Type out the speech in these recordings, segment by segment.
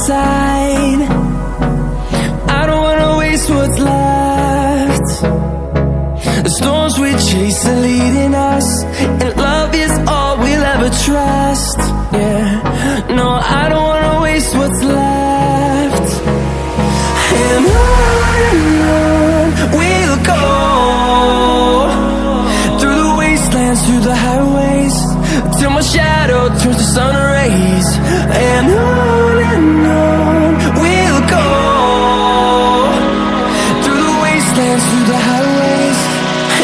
inside. I don't wanna waste what's left. The storms we chase are leading us, and love is all we'll ever trust. Yeah, no, I don't wanna waste what's left. And on we'll go, through the wastelands, through the highways, till my shadow turns to sun rays. And on we'll go, through the wastelands, through the highways,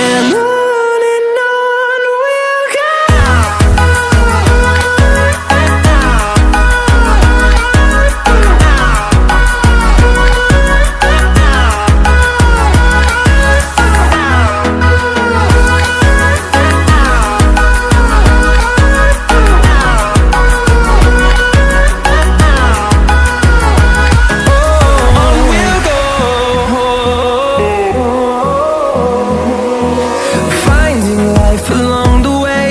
and on we'll go. Along the way,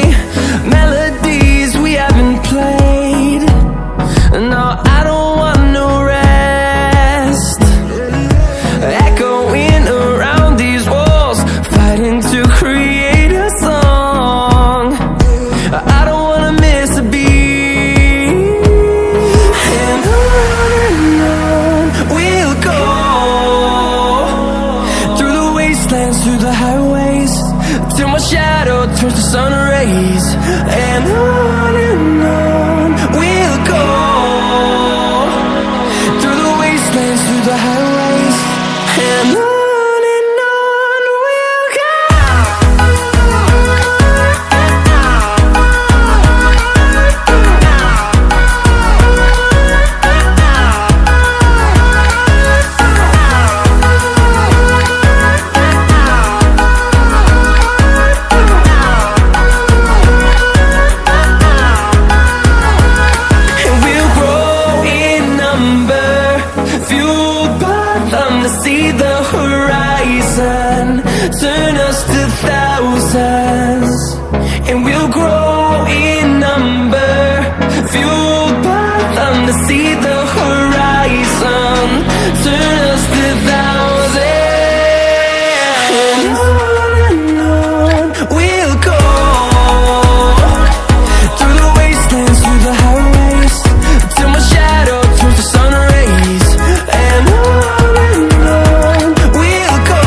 melodies we haven't played. No, I don't want no rest. Echoing around these walls, fighting to create a song. I don't wanna miss a beat. And on we'll go, through the wastelands, through the highways, till my shadow turns to sun rays. And on we'll go, through the wastelands, through the highways, and on we'll go. To see the horizon, turn us to thousands, and we'll grow in number, fueled by them. To see the horizon, turn us to thousands, and on we'll go, through the wastelands, through the highways, till my shadow turns to sun rays. And on we'll go.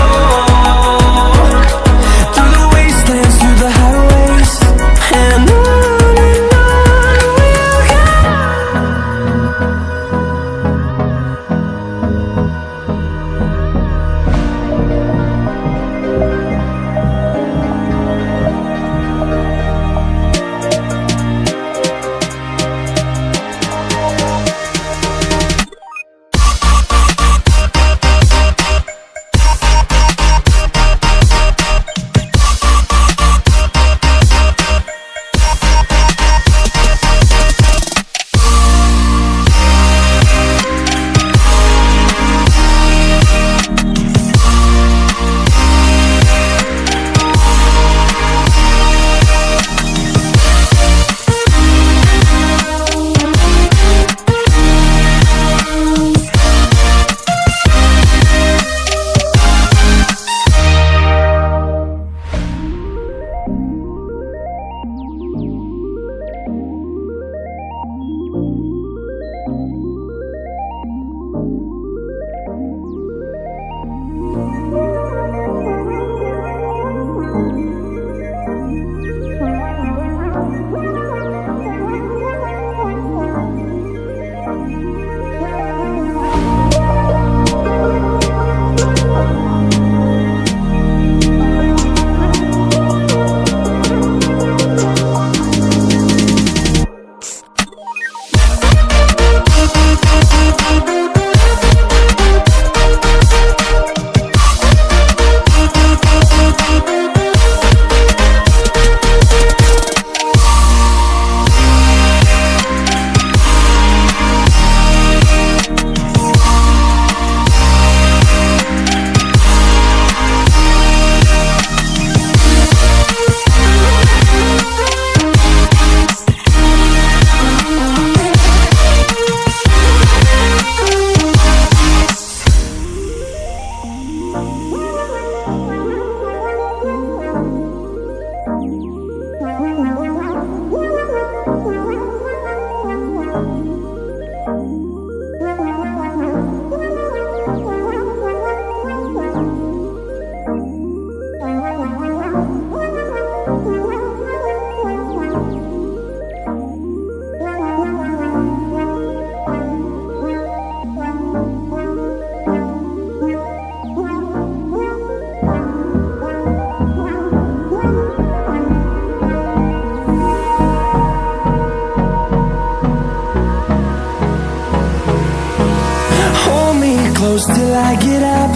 close till I get up.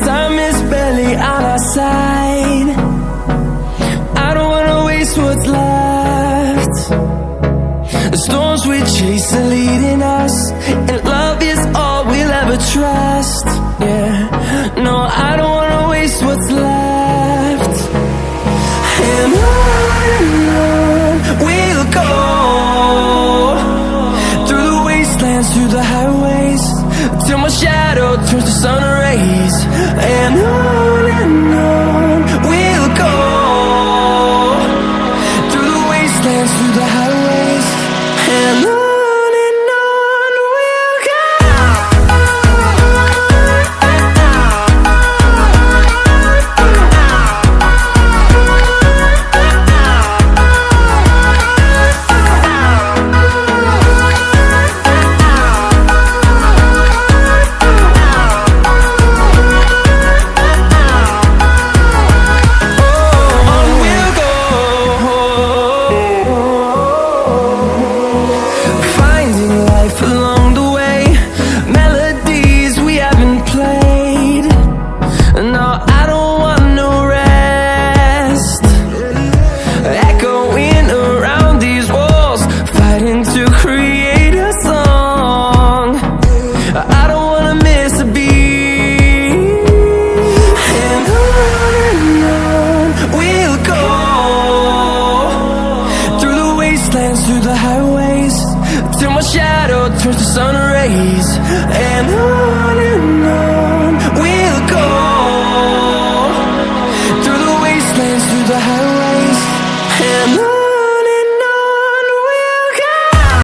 Time is barely on our side. I don't wanna waste what's left. The storms we chase are leading us, and love is all we'll ever trust. Yeah, no, I don't wanna waste what's left. And on we'll go, through the wastelands, through the highways, till my shadow turns to sun rays. And on we'll go, through the wastelands, through the highways, and on we'll go. Along the way, melodies we haven't played. No, I don't want no rest. Echoing around these walls, fighting to create a song. I don't wanna miss a beat. And on we'll go, through the wastelands, through the highways, till my shadow turns to sun rays. And on